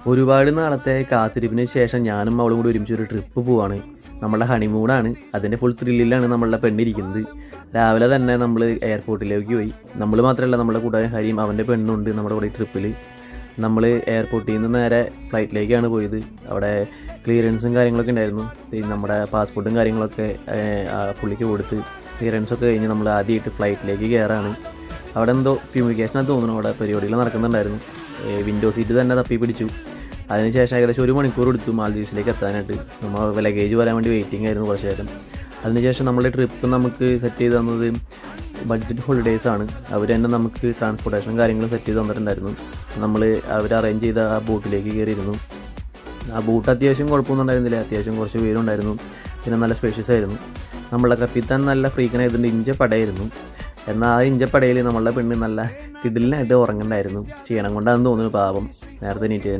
ഒരുപാട് നാളത്തെ കാത്തിരിപ്പിന് ശേഷം ഞാനും അവളും കൂടി ഒരുമിച്ച് ഒരു ട്രിപ്പ് പോവാണ്. നമ്മളുടെ ഹണിമൂണാണ്. അതിൻ്റെ ഫുൾ ത്രില്ലിലാണ് നമ്മളുടെ പെണ്ണിരിക്കുന്നത്. രാവിലെ തന്നെ നമ്മൾ എയർപോർട്ടിലേക്ക് പോയി. നമ്മൾ മാത്രമല്ല, നമ്മുടെ കൂട്ടുകാരൻ ഹരിയും അവൻ്റെ പെണ്ണുണ്ട് നമ്മുടെ കൂടെ ട്രിപ്പിൽ. നമ്മൾ എയർപോർട്ടിൽ നിന്ന് നേരെ ഫ്ലൈറ്റിലേക്കാണ് പോയത്. അവിടെ ക്ലിയറൻസും കാര്യങ്ങളൊക്കെ ഉണ്ടായിരുന്നു. നമ്മുടെ പാസ്പോർട്ടും കാര്യങ്ങളൊക്കെ പുള്ളിക്ക് കൊടുത്ത് ക്ലിയറൻസൊക്കെ കഴിഞ്ഞ് നമ്മൾ ആദ്യമായിട്ട് ഫ്ലൈറ്റിലേക്ക് കയറാണ്. അവിടെ എന്തോ ഫ്യൂമിഗേഷനാണ് തോന്നുന്നു, അവിടെ പരിപാടികൾ നടക്കുന്നുണ്ടായിരുന്നു. വിൻഡോ സീറ്റ് തന്നെ തപ്പി പിടിച്ചു. അതിനുശേഷം ഏകദേശം 1 മണിക്കൂർ എടുത്തു മാൽദീവ്സിലേക്ക് എത്താനായിട്ട്. നമ്മൾ ലഗേജ് വരാൻ വേണ്ടി വെയിറ്റിംഗ് ആയിരുന്നു കുറച്ച് നേരം. അതിനുശേഷം നമ്മുടെ ട്രിപ്പ് നമുക്ക് സെറ്റ് ചെയ്ത് തന്നത് ബഡ്ജറ്റ് ഹോളിഡേയ്സ് ആണ്. അവർ തന്നെ നമുക്ക് ട്രാൻസ്പോർട്ടേഷനും കാര്യങ്ങളും സെറ്റ് ചെയ്ത് തന്നിട്ടുണ്ടായിരുന്നു. അവർ അറേഞ്ച് ചെയ്ത ആ ബോട്ടിലേക്ക് കയറിയിരുന്നു. ആ ബോട്ട് അത്യാവശ്യം കുഴപ്പമൊന്നും ഉണ്ടായിരുന്നില്ല. അത്യാവശ്യം കുറച്ച് പേരുണ്ടായിരുന്നു. പിന്നെ നല്ല സ്പേഷ്യസ് ആയിരുന്നു. നമ്മളുടെ കപ്പിത്താൻ നല്ല ഫ്രീക്കനായതുകൊണ്ട് ഇഞ്ചപ്പടയായിരുന്നു. എന്നാൽ ആ ഇഞ്ചപ്പടയിൽ നമ്മളുടെ പെണ്ണ് നല്ല കിടിലിനായിട്ട് ഉറങ്ങണ്ടായിരുന്നു. ക്ഷീണം കൊണ്ടാണെന്ന് തോന്നുന്നു പാവം നേരത്തെ നീറ്റ്.